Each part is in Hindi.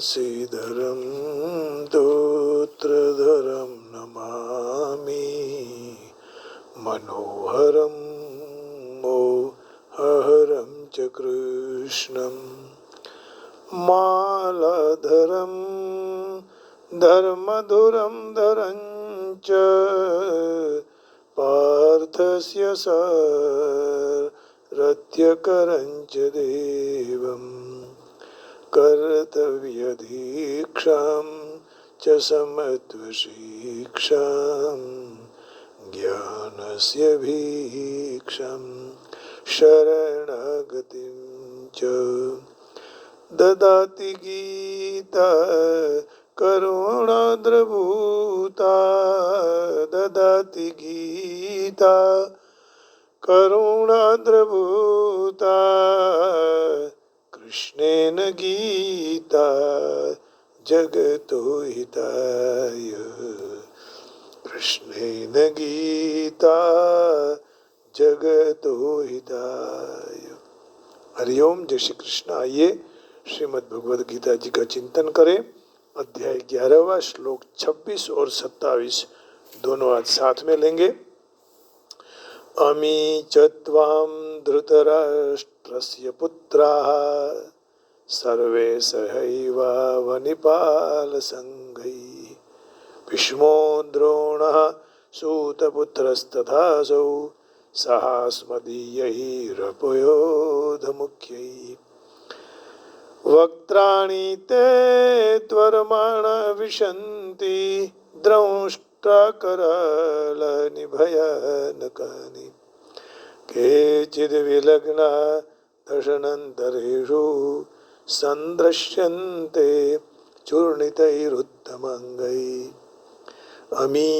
बंशीधरं दोत्रधरं नमामि मनोहरं मोहहरं च कृष्णं मालाधरं धर्मधुरं धरं च पार्थस्य सारथ्यकरं च देवम् कर्तव्यदीक्षां च समत्वशिक्षां ज्ञानस्य भीक्षां शरणागतिं च ददाति गीता करुणाद्रभूता ददाति गीता करुणाद्रभूता कृष्णेन गीता जगतो हिताय कृष्णेन गीता जगतो हिताय। हरिओम। जय श्री कृष्ण। आइए श्रीमद् भगवद गीता जी का चिंतन करें। अध्याय 11वां श्लोक 26 और 27 दोनों आज साथ में लेंगे। अमी च त्वां धृतराष्ट्रस्य पुत्राः सर्वे सहैवावनिपालसङ्घैः भीष्मो द्रोणः सूतपुत्रस्तथासौ सहास्मदीयैरपयोधमुख्यैः वक्त्राणि ते त्वरमाणा विशन्ति द्रंष्टाकरालानि भयानकानि केचिद्विलग्ना दशनन्तरेषु सन्दृश्यन्ते चूर्णितैरुत्तमाङ्गैः अमी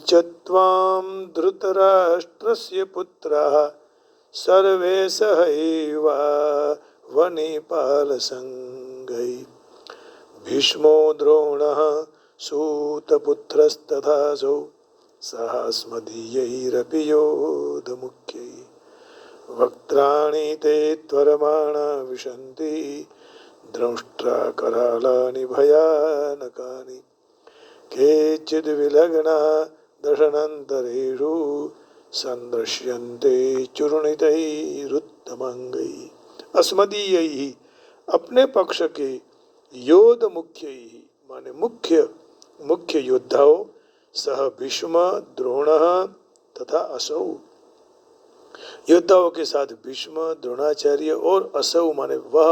च त्वां धृतराष्ट्रस्य पुत्राः सर्वे सहैवावनिपालसङ्घैः भीष्मो द्रोणः सूतपुत्रस्तथासौ सहास्मदीयैरपि योधमुख्यैः वक्त्राणि ते त्वरमाणा विशन्ति द्रंष्ट्राकरालानि भयानकानि केचिद्विलग्ना दशनन्तरेषु सन्दृश्यन्ते चूर्णितैरुत्तमाङ्गैः अस्मदीयैः अपने पक्ष के योध मुख्यैः माने मुख्य योद्धाओं सह भीष्म द्रोणः तथा असौ योद्धाओं के साथ भीष्म द्रोणाचार्य और असौ माने वह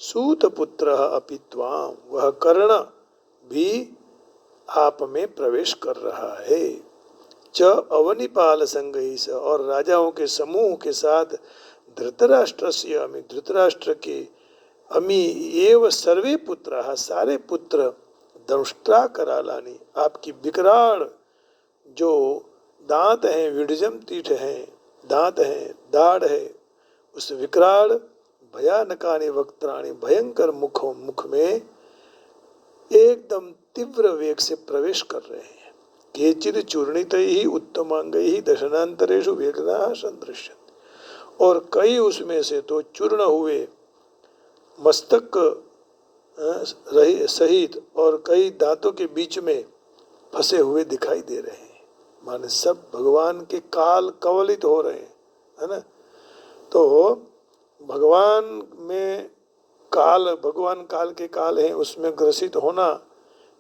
सूतपुत्र अपि त्वां वह कर्ण भी आप में प्रवेश कर रहा है च अवनिपाल संगहि से और राजाओं के समूह के साथ धृतराष्ट्र से अमी धृतराष्ट्र के अमी एव सर्वे पुत्र सारे पुत्र दंष्ट्रा करालानी आपकी विकराल जो दांत हैं विडजम तीठ हैं दांत हैं दाढ़ है उस विकराल भयानकानि वक्त्राणि भयंकर मुख में एकदम तीव्र वेग से प्रवेश कर रहे हैं केचिद चूर्णितैः उत्तमांगैः दशनांतरेषु वेगनाः सन्दृश्यन्ते और कई उसमें से तो चूर्ण हुए मस्तक सहित और कई दांतों के बीच में फंसे हुए दिखाई दे रहे हैं माने सब भगवान के काल कवलित हो रहे हैं है ना। तो भगवान में भगवान काल के काल हैं उसमें ग्रसित होना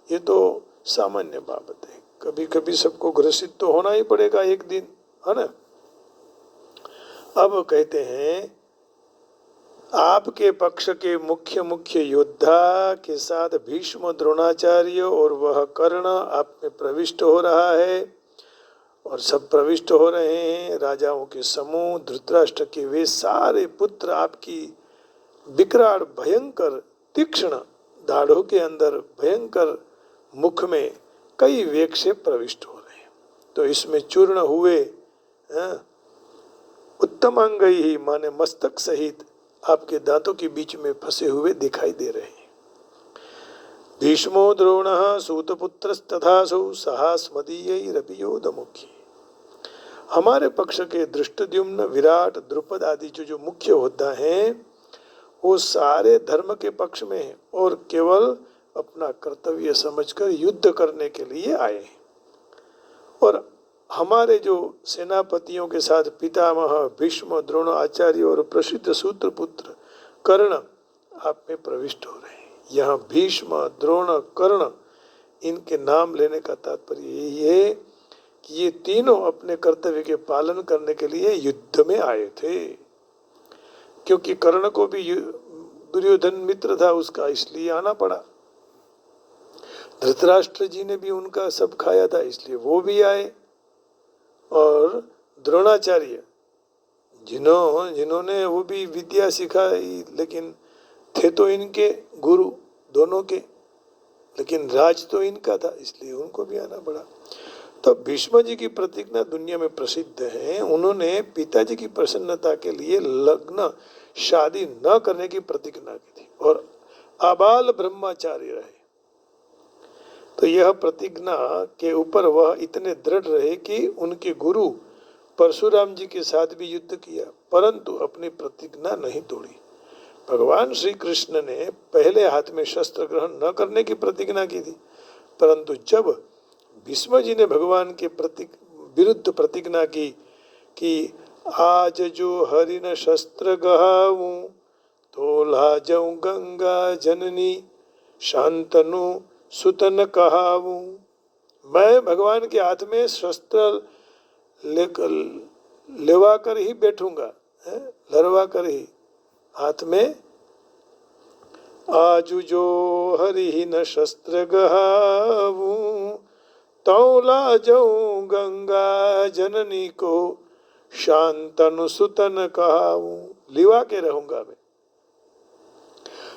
ये तो सामान्य बात है। कभी कभी सबको ग्रसित तो होना ही पड़ेगा एक दिन है ना। अब कहते हैं आपके पक्ष के मुख्य योद्धा के साथ भीष्म द्रोणाचार्य और वह कर्ण आप में प्रविष्ट हो रहा है और सब प्रविष्ट हो रहे हैं राजाओं के समूह धृतराष्ट्र के वे सारे पुत्र आपकी विकराल भयंकर तीक्ष्ण दाढ़ों के अंदर भयंकर मुख में कई वेग से प्रविष्ट हो रहे हैं। तो इसमें चूर्ण हुए उत्तमांग ही माने मस्तक सहित आपके दांतों के बीच में फंसे हुए दिखाई दे रहे हैं। भीष्मो द्रोणः सूतपुत्रस्तथासौ सहास्मदीयैरपि योधमुख्यैः हमारे पक्ष के धृष्टद्युम्न विराट द्रुपद आदि जो मुख्य योद्धा हैं वो सारे धर्म के पक्ष में है और केवल अपना कर्तव्य समझकर युद्ध करने के लिए आए हैं। और हमारे जो सेनापतियों के साथ पितामह भीष्म द्रोण आचार्य और प्रसिद्ध सूत्र पुत्र कर्ण आप में प्रविष्ट हो रहे हैं। यहाँ भीष्म द्रोण कर्ण इनके नाम लेने का तात्पर्य यही है कि ये तीनों अपने कर्तव्य के पालन करने के लिए युद्ध में आए थे। क्योंकि कर्ण को भी दुर्योधन मित्र था उसका, इसलिए आना पड़ा। धृतराष्ट्र जी ने भी उनका सब खाया था, इसलिए वो भी आए। और द्रोणाचार्य जिन्होंने वो भी विद्या सिखाई, लेकिन थे तो इनके गुरु दोनों के, लेकिन राज तो इनका था, इसलिए उनको भी आना पड़ा। तो भीष्म जी की प्रतिज्ञा दुनिया में प्रसिद्ध है। उन्होंने पिताजी की प्रसन्नता के लिए लग्न शादी न करने की प्रतिज्ञा की थी और आबाल ब्रह्मचारी रहे। तो यह प्रतिज्ञा के ऊपर वह इतने दृढ़ रहे कि उनके गुरु परशुराम जी के साथ भी युद्ध किया, परंतु अपनी प्रतिज्ञा नहीं तोड़ी। भगवान श्री कृष्ण ने पहले हाथ में शस्त्र ग्रहण न करने की प्रतिज्ञा की थी, परंतु जब भीष्म जी ने भगवान के विरुद्ध प्रतिज्ञा की कि आज जो हरि न शस्त्र गहाऊं तो लाजऊं गंगा जननी शांतनु सुतन कहाऊं। मैं भगवान के हाथ में शस्त्र लेवा कर ही बैठूंगा, लड़वा कर ही हाथ में। आजु जो हरि न शस्त्र गहाऊं तो लाजऊं गंगा जननी को शांतनु सुतन कहाऊं। लिवा के रहूंगा मैं।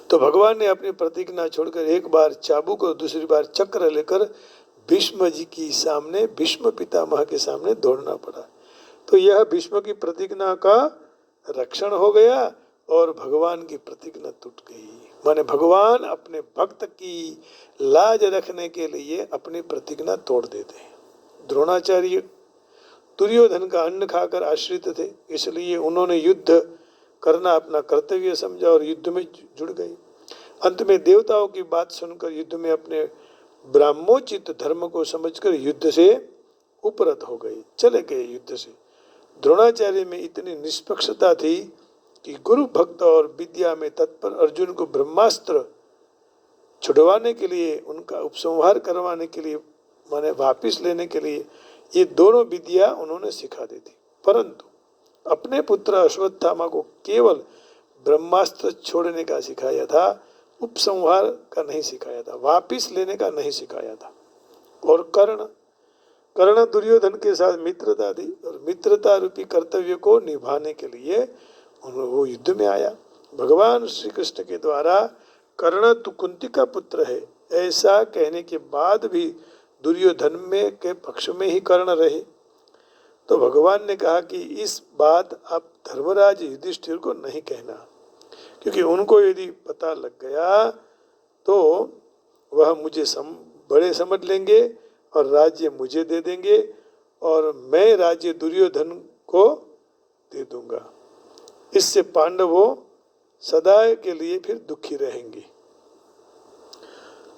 तो भगवान ने अपनी प्रतिज्ञा छोड़कर एक बार चाबुक और दूसरी बार चक्र लेकर भीष्म जी की सामने, भीष्म पितामह के सामने दौड़ना पड़ा। तो यह भीष्म की प्रतिज्ञा का रक्षण हो गया और भगवान की प्रतिज्ञा टूट गई। माने भगवान अपने भक्त की लाज रखने के लिए अपनी प्रतिज्ञा तोड़ देते हैं। द्रोणाचार्य दुर्योधन का अन्न खाकर आश्रित थे, इसलिए उन्होंने युद्ध करना अपना कर्तव्य समझा और युद्ध में जुड़ गए। अंत में देवताओं की बात सुनकर युद्ध में अपने ब्राह्मोचित धर्म को समझकर युद्ध से उपरत हो गए, चले गए युद्ध से। द्रोणाचार्य में इतनी निष्पक्षता थी कि गुरु भक्त और विद्या में तत्पर अर्जुन को ब्रह्मास्त्र छुड़वाने के लिए, उनका उपसंहार करवाने के लिए, माने वापिस लेने के लिए ये दोनों विद्या उन्होंने सिखा दी थी। परंतु अपने पुत्र अश्वत्थामा को केवल ब्रह्मास्त्र छोड़ने का सिखाया था, उपसंहार का नहीं सिखाया था, वापिस लेने का नहीं सिखाया था। और कर्ण दुर्योधन के साथ मित्रता थी और मित्रता रूपी कर्तव्य को निभाने के लिए वो युद्ध में आया। भगवान श्री कृष्ण के द्वारा कर्ण तू कुंती का पुत्र है ऐसा कहने के बाद भी दुर्योधन में के पक्ष में ही कर्ण रहे। तो भगवान ने कहा कि इस बात आप धर्मराज युधिष्ठिर को नहीं कहना, क्योंकि उनको यदि पता लग गया तो वह मुझे बड़े समझ लेंगे और राज्य मुझे दे देंगे और मैं राज्य दुर्योधन को दे दूंगा। इससे पांडवों सदा के लिए फिर दुखी रहेंगे।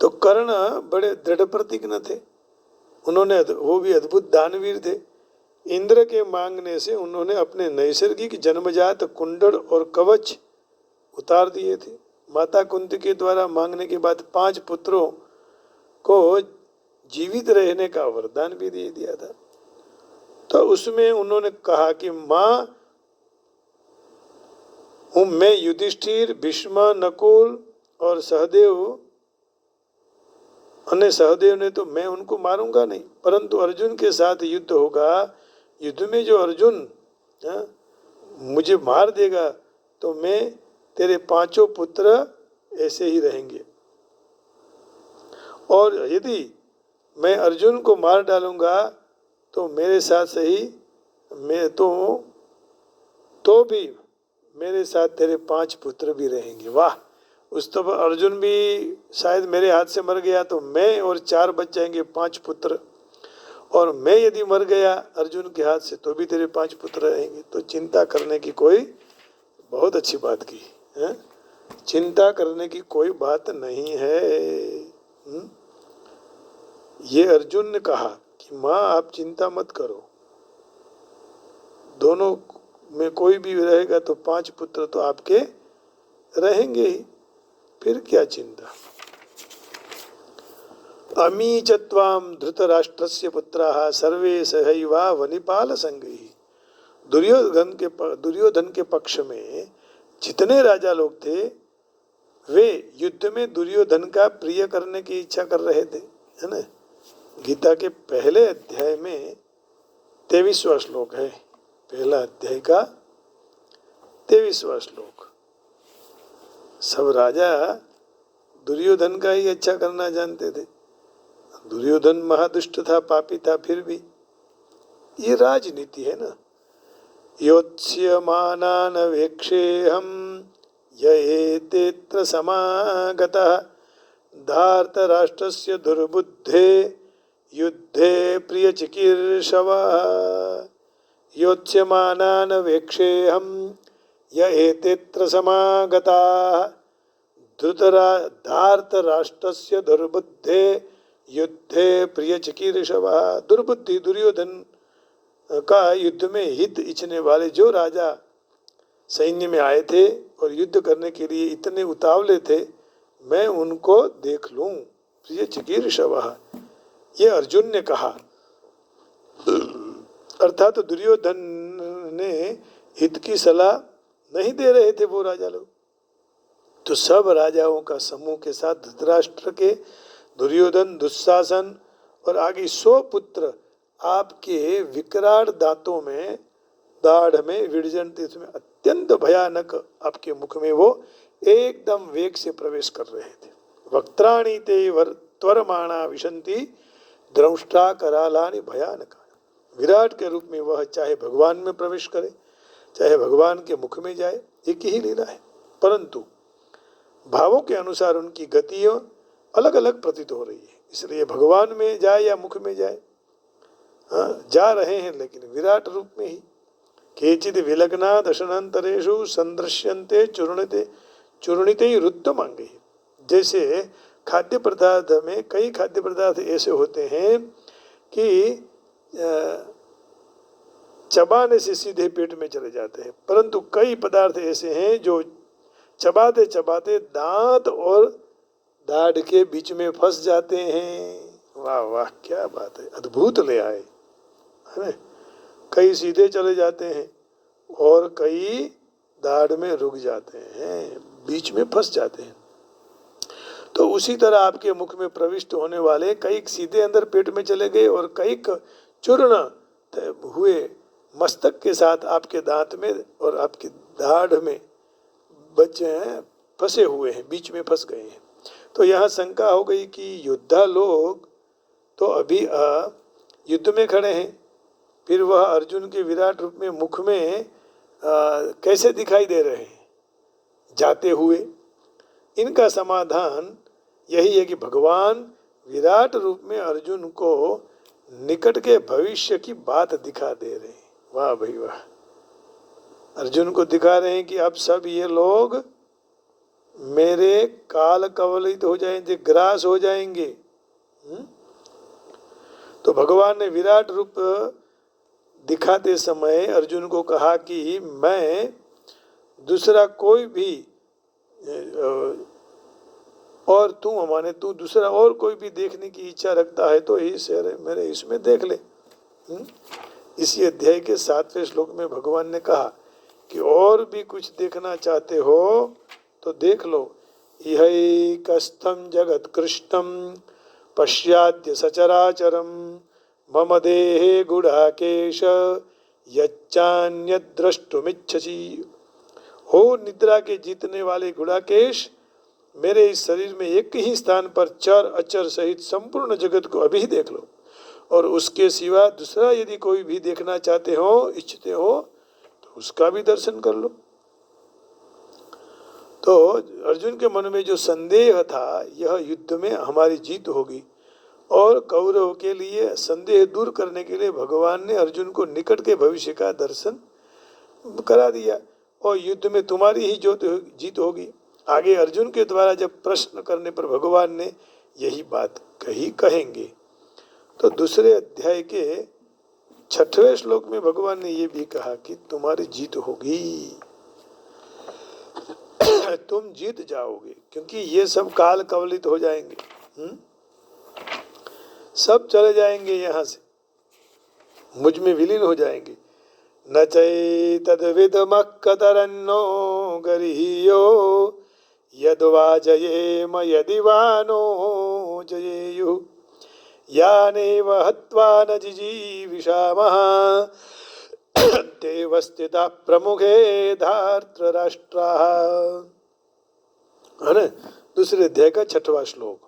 तो कर्ण बड़े दृढ़ प्रतिज्ञ थे। उन्होंने, वो भी अद्भुत दानवीर थे। इंद्र के मांगने से उन्होंने अपने नैसर्गिक जन्मजात कुंडल और कवच उतार दिए थे। माता कुंती के द्वारा मांगने के बाद 5 पुत्रों को जीवित रहने का वरदान भी दे दिया था। तो उसमें उन्होंने कहा कि माँ हूँ मैं युधिष्ठिर, भीष्म, नकुल और सहदेव ने तो मैं उनको मारूंगा नहीं, परंतु अर्जुन के साथ युद्ध होगा। युद्ध में जो अर्जुन मुझे मार देगा तो मैं तेरे 5 पुत्र ऐसे ही रहेंगे, और यदि मैं अर्जुन को मार डालूंगा तो मेरे साथ सही मैं तो भी मेरे साथ तेरे 5 पुत्र भी रहेंगे। वाह, उस तो अर्जुन भी शायद मेरे हाथ से मर गया तो मैं और 4 बच जाएंगे, 5 पुत्र, और मैं यदि मर गया अर्जुन के हाथ से तो भी तेरे 5 पुत्र रहेंगे। तो चिंता करने की कोई, बहुत अच्छी बात की है। चिंता करने की कोई बात नहीं है। ये अर्जुन ने कहा कि माँ आप चिंता मत करो, दोनों में कोई भी रहेगा तो 5 पुत्र तो आपके रहेंगे ही, फिर क्या चिंता। अमी च त्वां धृतराष्ट्रस्य पुत्राः सर्वे सहैवा वनिपाल संगैः। दुर्योधन के पक्ष में जितने राजा लोग थे वे युद्ध में दुर्योधन का प्रिय करने की इच्छा कर रहे थे, है ना। गीता के पहले अध्याय में 23वां श्लोक है, पहला अध्याय का 23वां श्लोक। सब राजा दुर्योधन का ही अच्छा करना जानते थे। दुर्योधन महादुष्ट था, पापी था, फिर भी ये राजनीति है ना। योत्स्यमानान् वेक्षेऽहं य एतेऽत्र समागतः धार्तराष्ट्रस्य दुर्बुद्धे युद्धे प्रियचिकीर्षवः। योत्स्यमानान् वेक्षेऽहं य एतेऽत्र समागताः धार्तराष्ट्रस्य दुर्बुद्धे युद्धे प्रियचिकीर्षवः। दुर्बुद्धि दुर्योधन का युद्ध में हित इच्छने वाले जो राजा सैन्य में आए थे और युद्ध करने के लिए इतने उतावले थे, मैं उनको देख लूं, प्रिय चिकीर्षवः, ये अर्जुन ने कहा। अर्थात तो दुर्योधन ने हित की सलाह नहीं दे रहे थे वो राजा लोग। तो सब राजाओं का समूह के साथ धृतराष्ट्र के, दुर्योधन, दुशासन और आगे 100 पुत्र आपके विकराल दांतों में, दाढ़ में, विरजनते में अत्यंत भयानक आपके मुख में वो एकदम वेग से प्रवेश कर रहे थे। वक्त्राणि ते त्वरमाणा विशंति द्रंष्टा करालानि भयानक। विराट के रूप में वह चाहे भगवान में प्रवेश करे चाहे भगवान के मुख में जाए, एक ही लीला है, परंतु भावों के अनुसार उनकी गतियां अलग अलग प्रतीत हो रही है। इसलिए भगवान में जाए या मुख में जाए, जा रहे हैं लेकिन विराट रूप में ही। केचिद विलग्ना दशनांतरेषु संदृश्यन्ते चूर्णिते रुद्धमांगे। जैसे खाद्य पदार्थ में कई खाद्य पदार्थ ऐसे होते हैं कि चबाने से सीधे पेट में चले जाते हैं, परंतु कई पदार्थ ऐसे हैं जो चबाते चबाते दांत और दाढ़ के बीच में फंस जाते हैं। वाह वाह, क्या बात है, अद्भुत ले आए, है ना। कई सीधे चले जाते हैं और कई दाढ़ में रुक जाते हैं, बीच में फंस जाते हैं। तो उसी तरह आपके मुख में प्रविष्ट होने वाले कई सीधे अंदर पेट में चले गए और कई चूर्ण हुए मस्तक के साथ आपके दांत में और आपकी दाढ़ में बच्चे हैं, फंसे हुए हैं, बीच में फंस गए हैं। तो यहाँ शंका हो गई कि योद्धा लोग तो अभी युद्ध में खड़े हैं, फिर वह अर्जुन के विराट रूप में मुख में कैसे दिखाई दे रहे हैं जाते हुए। इनका समाधान यही है कि भगवान विराट रूप में अर्जुन को निकट के भविष्य की बात दिखा दे रहे हैं। वाह भाई वाह, अर्जुन को दिखा रहे हैं कि अब सब ये लोग मेरे काल कवलित हो जाएंगे, ग्रास हो जाएंगे। तो भगवान ने विराट रूप दिखाते समय अर्जुन को कहा कि मैं दूसरा कोई भी और तू दूसरा और कोई भी देखने की इच्छा रखता है तो इस मेरे इसमें देख ले। इसी अध्याय के 7वें श्लोक में भगवान ने कहा कि और भी कुछ देखना चाहते हो तो देख लो। इहैकस्थं जगत कृष्णं पश्याद्य सचराचरं मम देहे गुडाकेश यच्चान्यद् द्रष्टुमिच्छसि। हो निद्रा के जीतने वाले गुडाकेश, मेरे इस शरीर में एक ही स्थान पर चर अचर सहित संपूर्ण जगत को अभी देख लो, और उसके सिवा दूसरा यदि कोई भी देखना चाहते हो, इच्छते हो तो उसका भी दर्शन कर लो। तो अर्जुन के मन में जो संदेह था, यह युद्ध में हमारी जीत होगी, और कौरव के लिए संदेह दूर करने के लिए भगवान ने अर्जुन को निकट के भविष्य का दर्शन करा दिया, और युद्ध में तुम्हारी ही जीत होगी। आगे अर्जुन के द्वारा जब प्रश्न करने पर भगवान ने यही बात कहेंगे। तो दूसरे अध्याय के 6वें श्लोक में भगवान ने ये भी कहा कि तुम्हारी जीत होगी, तुम जीत जाओगे, क्योंकि ये सब काल कवलित हो जाएंगे। सब चले जाएंगे यहाँ से, मुझ में विलीन हो जाएंगे। न चैतद्विदमः कतरन्नो गरीयो यद्वा जयेम यदि वा नो जयेयुः यानेव हत्वा न जिजीविषामः ते वस्थिताः प्रमुखे धार्तराष्ट्राः। है ना, दूसरे अध्याय का 6वां श्लोक।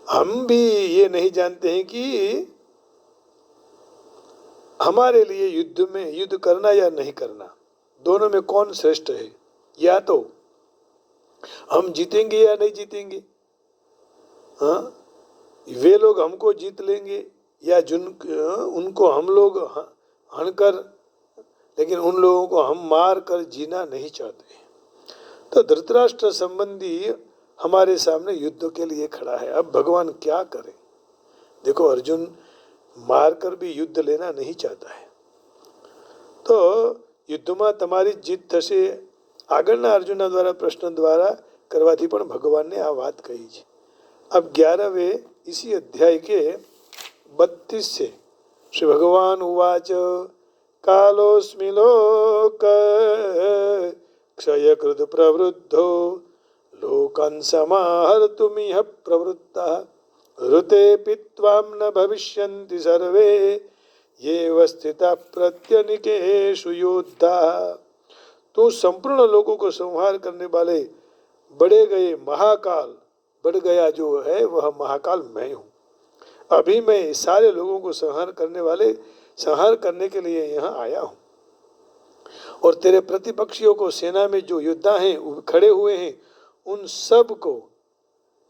हम भी ये नहीं जानते हैं कि हमारे लिए युद्ध करना या नहीं करना, दोनों में कौन श्रेष्ठ है। या तो हम जीतेंगे या नहीं जीतेंगे, हाँ, वे लोग हमको जीत लेंगे या उनको हम लोग हनकर, लेकिन उन लोगों को हम मार कर जीना नहीं चाहते। तो धृतराष्ट्र संबंधी हमारे सामने युद्ध के लिए खड़ा है। अब भगवान क्या करें। देखो, अर्जुन मारकर भी युद्ध लेना नहीं चाहता है। तो યુદ્ધમાં તમારી જીત થશે આગળના અર્જુનના દ્વારા પ્રશ્ન દ્વારા કરવાથી પણ ભગવાનને આ વાત કહી છે। अब 11वें इसी अध्याय के 32 से श्री भगवान उवाच कालोऽस्मि लोक क्षयकृत प्रवृद्धो लोकान् समाहर्तुमिह प्रवृत्तः ऋते पित्वां न भविष्यन्ति सर्वे ये स्थिता प्रत्यनिकेषु योद्धा। तो संपूर्ण लोगों को संहार करने वाले बढ़े गए महाकाल, बढ़ गया जो है वह महाकाल मैं हूँ। अभी मैं सारे लोगों को संहार करने के लिए यहाँ आया हूँ। और तेरे प्रतिपक्षियों को, सेना में जो योद्धा हैं खड़े हुए हैं, उन सब को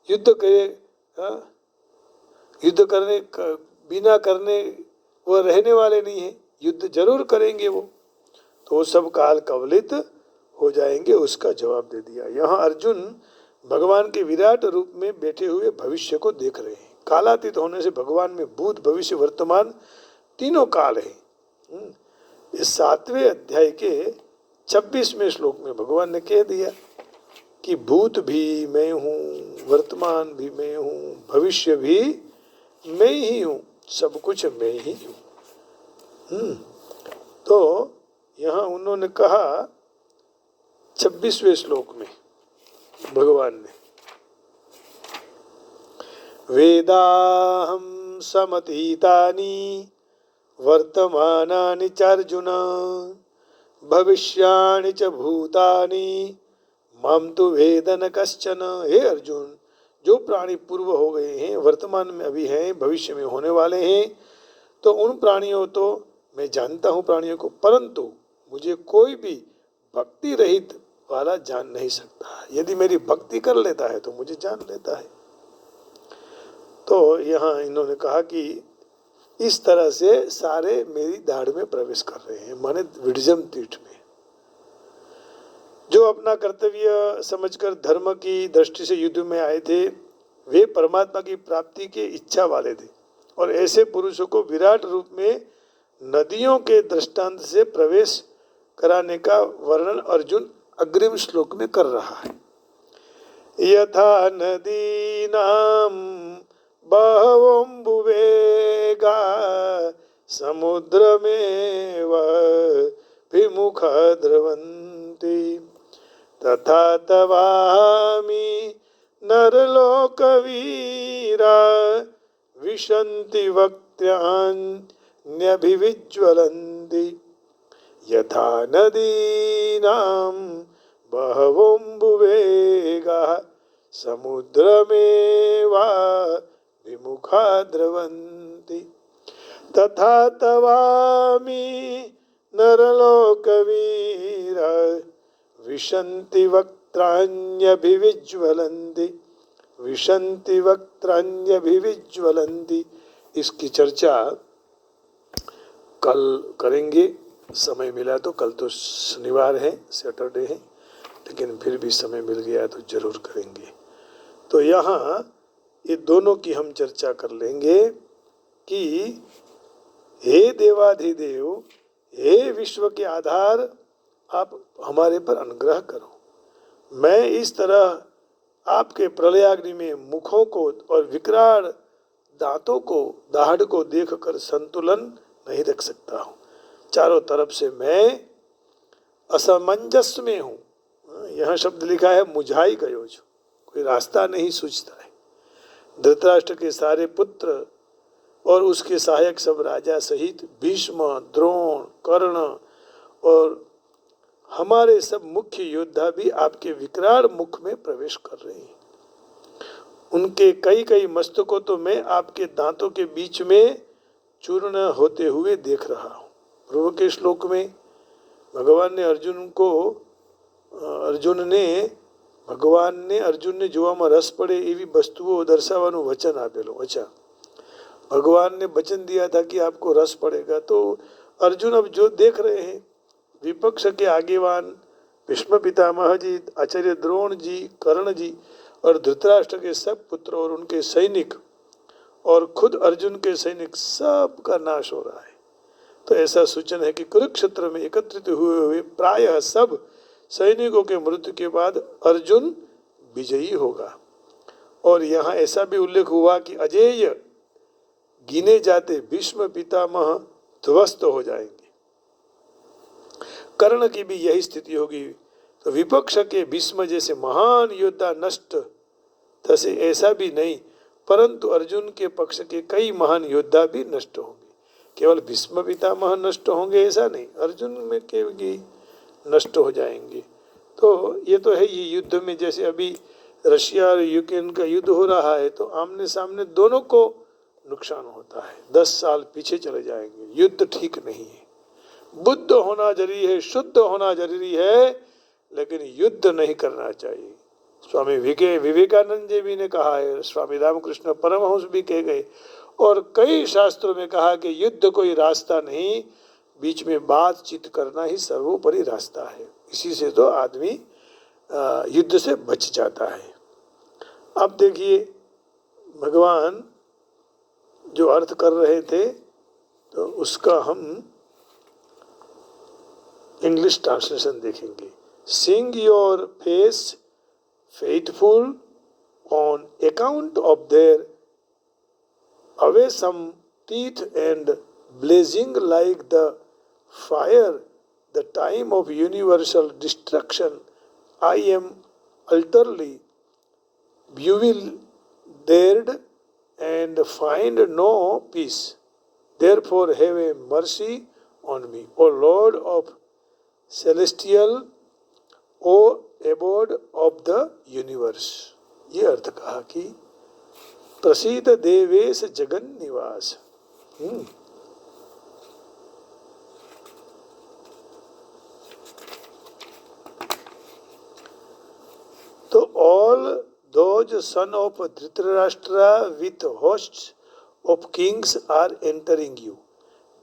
युद्ध करने बिना करने वह रहने वाले नहीं है, युद्ध जरूर करेंगे वो। तो वो सब काल कवलित हो जाएंगे, उसका जवाब दे दिया। यहाँ अर्जुन भगवान के विराट रूप में बैठे हुए भविष्य को देख रहे हैं। कालातीत होने से भगवान में भूत, भविष्य, वर्तमान तीनों काल है। इस 7वें अध्याय के 26वें श्लोक में भगवान ने कह दिया कि भूत भी मैं हूँ, वर्तमान भी मैं हूँ, भविष्य भी मैं ही हूँ, सब कुछ मैं ही हूँ। तो यहाँ उन्होंने कहा 26वें श्लोक में भगवान ने, वेदाहं समतीतानि वर्तमानानि चार्जुन भविष्याणि च भूतानि माम तु वेद न कश्चन। हे अर्जुन, जो प्राणी पूर्व हो गए हैं, वर्तमान में अभी हैं, भविष्य में होने वाले हैं, तो उन प्राणियों तो मैं जानता हूँ प्राणियों को, परंतु मुझे कोई भी भक्ति रहित वाला जान नहीं सकता। यदि मेरी भक्ति कर लेता है तो मुझे जान लेता है। तो यहाँ इन्होंने कहा कि इस तरह से सारे मेरी दाढ़ में प्रवेश कर रहे हैं, माने विडजम तीर्थ में। जो अपना कर्तव्य समझकर धर्म की दृष्टि से युद्ध में आए थे, वे परमात्मा की प्राप्ति के इच्छा वाले थे। और ऐसे पुरुषों को विराट रूप में नदियों के दृष्टांत से प्रवेश कराने का वर्णन अर्जुन अग्रिम श्लोक में कर रहा है। यथा नदीनां बहवोऽम्बुवेगा समुद्रमेव विमुखा द्रवन्ति तथा तवामि नरलोकवीरा विशन्ति वक्त्राण्यभिविज्वलन्ति यथा नदीनां बहवोऽम्बुवेगाः समुद्रमेवा विमुखा द्रवन्ति तथा तवामि नरलोकवीरा विशन्ति वक्त्राण्यभिविज्वलन्ति। इसकी चर्चा कल करेंगे, समय मिला तो। कल तो शनिवार है, सैटरडे है, लेकिन फिर भी समय मिल गया तो जरूर करेंगे। तो यहाँ ये दोनों की हम चर्चा कर लेंगे कि हे देवाधिदेव, हे विश्व के आधार, आप हमारे पर अनुग्रह करो। मैं इस तरह आपके प्रलयाग्नि में मुखों को और विकराल दांतों को, दाढ़ को देखकर संतुलन नहीं रख सकता हूँ। चारों तरफ से मैं असमंजस में हूँ। यहाँ शब्द लिखा है मुझाई गयो, जो कोई रास्ता नहीं सूझता है। धृतराष्ट्र के सारे पुत्र और उसके सहायक सब राजा सहित भीष्म, द्रोण, कर्ण और हमारे सब मुख्य योद्धा भी आपके विकराल मुख में प्रवेश कर रहे हैं। उनके कई कई मस्तकों तो मैं आपके दांतों के बीच में चूर्ण होते हुए देख रहा हूँ। पूर्व के श्लोक में भगवान ने अर्जुन ने જોવામાં રસ પડે એવી વસ્તુઓ દર્શાવવાનું વચન આપેલું। अच्छा, भगवान ने वचन दिया था कि आपको रस पड़ेगा, तो अर्जुन अब जो देख रहे हैं, विपक्ष के आगेवान भीष्म पितामह जी, आचार्य द्रोण जी, कर्ण जी और धृतराष्ट्र के सब पुत्र और उनके सैनिक और खुद अर्जुन के सैनिक, सब का नाश हो रहा है। तो ऐसा सूचन है कि कुरुक्षेत्र में एकत्रित हुए प्रायः सब सैनिकों के मृत्यु के बाद अर्जुन विजयी होगा। और यहाँ ऐसा भी उल्लेख हुआ कि अजेय गिने जाते भीष्म पितामह ध्वस्त हो जाएंगे। कर्ण की भी यही स्थिति होगी। तो विपक्ष के भीष्म जैसे महान योद्धा नष्ट तसे ऐसा भी नहीं, परंतु अर्जुन के पक्ष के कई महान योद्धा भी नष्ट होंगे। केवल भीष्म पितामह नष्ट होंगे ऐसा नहीं, अर्जुन में के भी नष्ट हो जाएंगे। तो ये तो है, ये युद्ध में जैसे अभी रशिया और यूक्रेन का युद्ध हो रहा है, तो आमने सामने दोनों को नुकसान होता है। 10 साल पीछे चले जाएंगे। युद्ध ठीक नहीं है। बुद्ध होना जरूरी है, शुद्ध होना जरूरी है, लेकिन युद्ध नहीं करना चाहिए। स्वामी विवेकानंद जी भी ने कहा है, स्वामी रामकृष्ण परमहंस भी कह गए, और कई शास्त्रों में कहा कि युद्ध कोई रास्ता नहीं, बीच में बातचीत करना ही सर्वोपरि रास्ता है। इसी से तो आदमी युद्ध से बच जाता है। अब देखिए भगवान जो अर्थ कर रहे थे, तो उसका हम इंग्लिश ट्रांसलेशन देखेंगे। Sing your face faithful on account of their awesome teeth and blazing like the fire, the time of universal destruction. I am utterly bewildered and find no peace. Therefore have a mercy on me, O Lord of celestial, O abode of the universe. ये अर्थ कहा कि प्रसीद देवेश जगन निवास। तो all those son of Dhritarashtra with hosts of kings are entering you.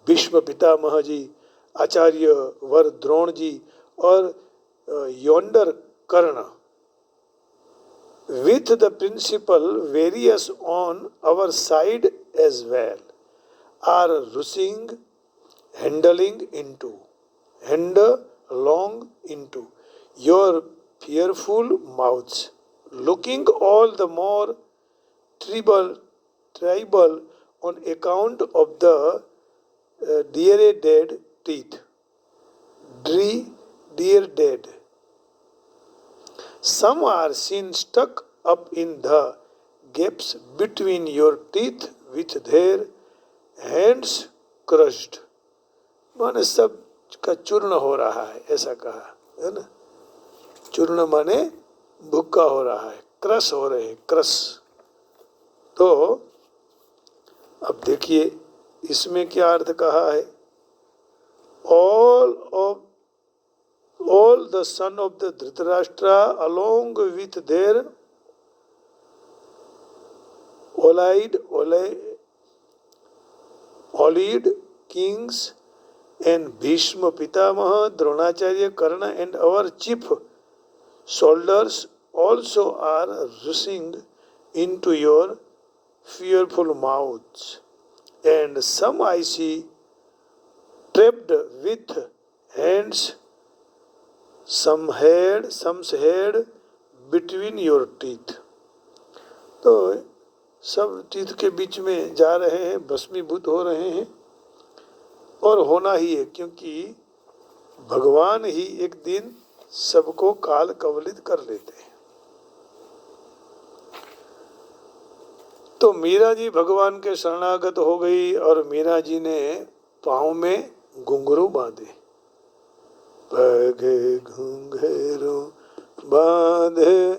Bhishma Pitamah ji, Acharya वर द्रोण जी और yonder Karna, with the principal various on our side as well, are rushing headlong into your fearful mouths, looking all the more tribal on account of the dear dead teeth. Dear dead. Some are seen stuck up in the gaps between your teeth with their hands crushed. माने सब का चूर्ण हो रहा है, ऐसा कहा है ना। चूर्ण माने भुक्का हो रहा है, क्रश हो रहे हैं, क्रश। तो अब देखिए इसमें क्या अर्थ कहा है। all the son of the Dhritarashtra along with their allied kings and Bhishma Pitamaha, Dronacharya, Karna and our chief shoulders also are rushing into your fearful mouths, and some I see trapped with hands, some's head between your teeth. तो सब टीथ के बीच में जा रहे हैं, भस्मीभूत हो रहे हैं, और होना ही है, क्योंकि भगवान ही एक दिन सबको काल कवलित कर लेते हैं। तो मीरा जी भगवान के शरणागत हो गई और मीरा जी ने पाँव में घुंघरू बांधे। पग घुंघरू बांधे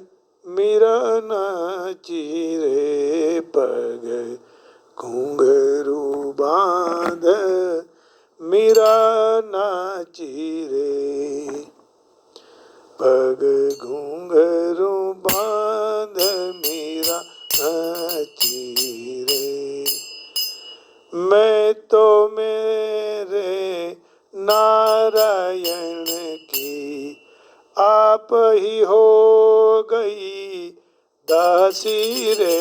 मीरा नाची रे, पग घुंघरू बांध मीरा नाची रे, पग घुंघरू बांध मीरा नाची रे। मैं तो मेरे नारायण की आप ही हो गई दासी रे,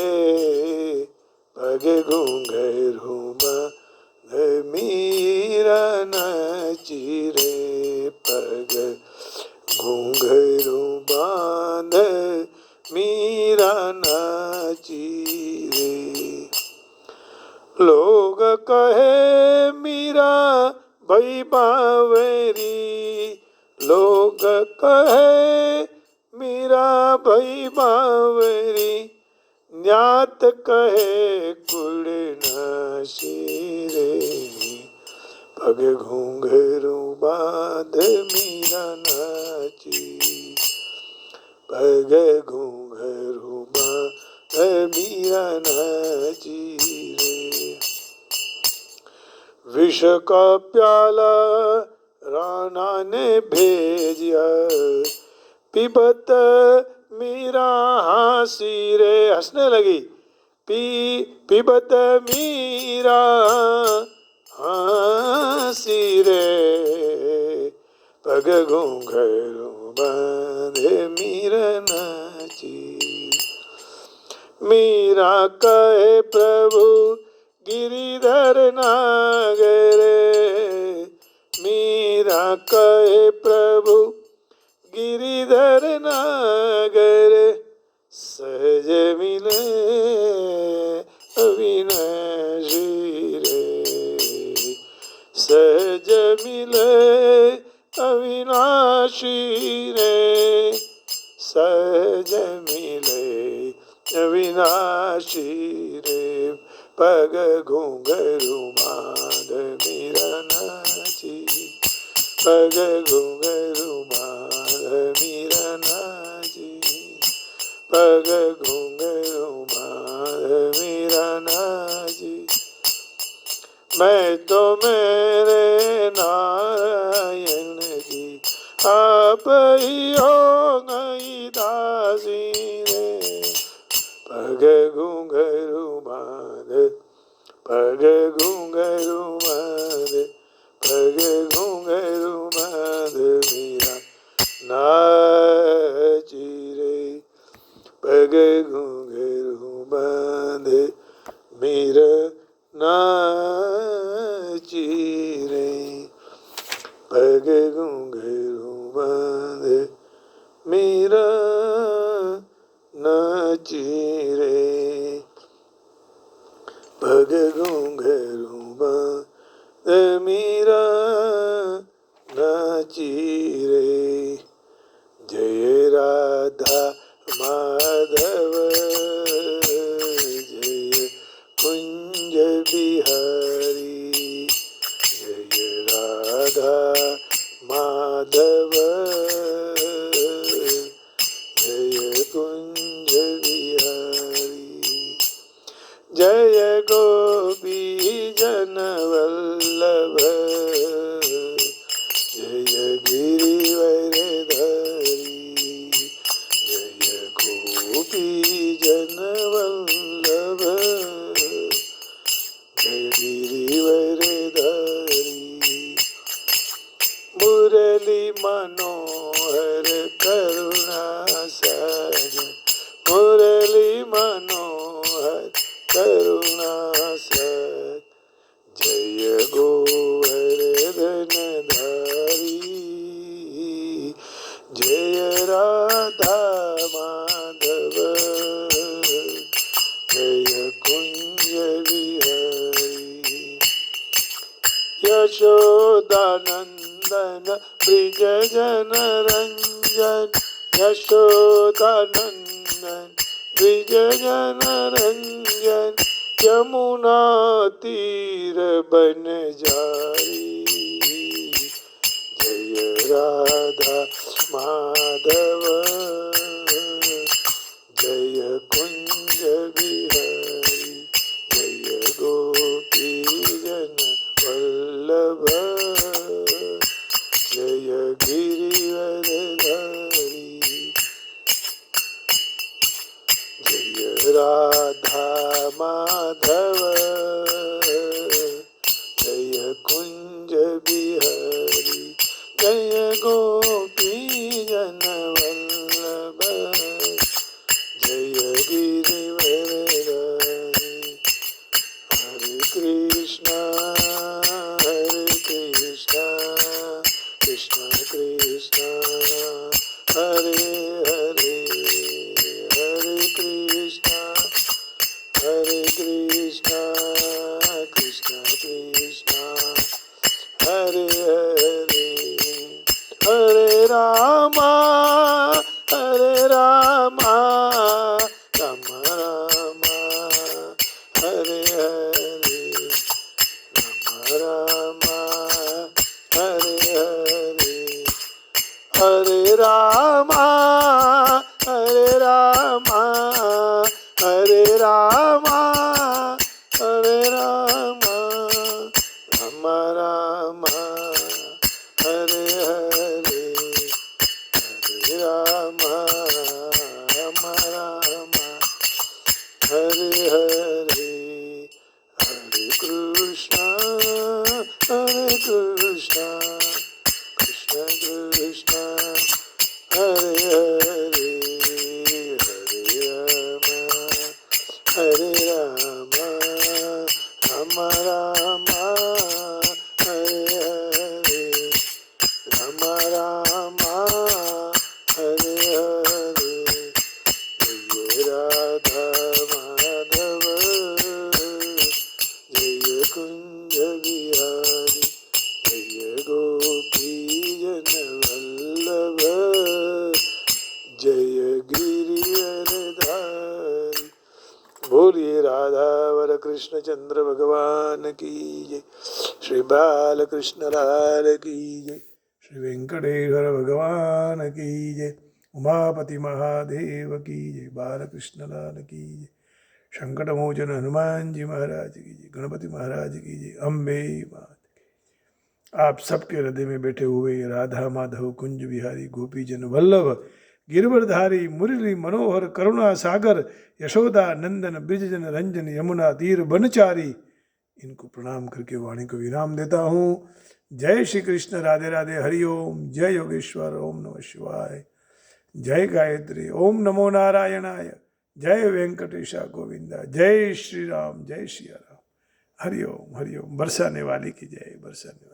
पग घुंघरू बांध मीरा नाची रे, पग घुंघरू बांध मीरा नाची रे। लोग कहे मीरा भई बावरी, लोग कहे मीरा भई बावरी, न्यात कहे कुड़ नाशी रे, पग घुंघरू बांध मीरा नाची, पग घुंघरू बांध मीरा नाची रे। विष का प्याला राणा ने भेजिया, पिबत मीरा हंसी रे, हंसने लगी। पिबत मीरा हंसी रे, पग घुंघरू बांधे मीरा नाची। मीरा कहे प्रभु गिरिधर नागरे, मीरा कहे प्रभु गिरिधर नागरे, सहज मिले अविनाशी रे, सहज मिले अविनाशी रे, सहज मिले अविनाशी रे, पग घुंघरू बांध मीरा नाची, पग घुंघरू बांध मीरा नाची, पग घुंघरू बांध मीरा नाची। मैं तो मेरे नारायण की आप ही हो गई दासी रे, पग घुंघरू बांध, पग घुंघरू बांध, पग घुंघरू बांध मीरा नाची रे, पग घुंघरू बांध मीरा नाची रे, पग घुंघरू बांध मीरा नाची रे, पग घुंघरू बांध मीरा नाची रे। जय राधा माधव, जय कुंज बिहारी, जय राधा माधव, जय कुंज बिहारी, जय गोपी जन वल्लभ, जय गिरिवर धारी, जय गोपी जन वल्लभ, जय गिरिवर धारी। मुरली मनोहर करुणा करुणा सत, जय गोवर्धन धारी, जय राधा माधव, जय कुंज बिहारी। यशोदानंदन ब्रिज जन रंजन, यशोदानंदन ब्रिज जन रंजन, यमुना तीर बन जारी, जय राधा माधव, जय कुंज बिहारी, जय गोपी जन वल्लभ, जय गिरिवरधारी, जय राधा माधव, जय कुंज बिहारी, जय गोपी जन वल्लभ, जय गिरिवरधारी। हरे कृष्णा कृष्ण कृष्ण हरे हरे, हरे कृष्णा कृष्ण कृष्ण हरे हरे, हरे रामा राम राम हरे हरे, राम हरे हरे, हरे राम हरे राम, हरे राम हरे राम, राम राम हरे हरे, हरे राम राम राम हरे हरे, हरे कृष्णा कृष्ण कृष्ण हरे हरे, हरे राम राम राम हरे हरे, राम राम हरे हरे, जय राधा माधव, जय कुंज बिहारी, जय गोपी जन वल्लभ, जय गिरिवरधारी। बोलिए राधावर कृष्ण चंद्र भगवान की जय, श्री बालकृष्ण लाल की जय, श्री वेंकटेश्वर भगवान की जय, उमापति महादेव की जय, बालकृष्ण लाल की जय, संकटमोचन हनुमान जी महाराज की जय, गणपति महाराज की जय, अम्बे मात। आप सबके हृदय में बैठे हुए राधा माधव कुंज बिहारी गोपी जन वल्लभ, गिरवरधारी मुरली मनोहर करुणा सागर, यशोदा नंदन ब्रिजजन रंजन, यमुना तीर बनचारी, इनको प्रणाम करके वाणी को विराम देता हूँ। जय श्री कृष्ण, राधे राधे, हरिओम, जय योगेश्वर, ओम नमः शिवाय, जय गायत्री, ओम नमो नारायणाय, जय वेंकटेशा गोविंदा, जय श्री राम, जय श्री राम, हरिओम हरिओम। बरसाने वाली की जय, बरसाने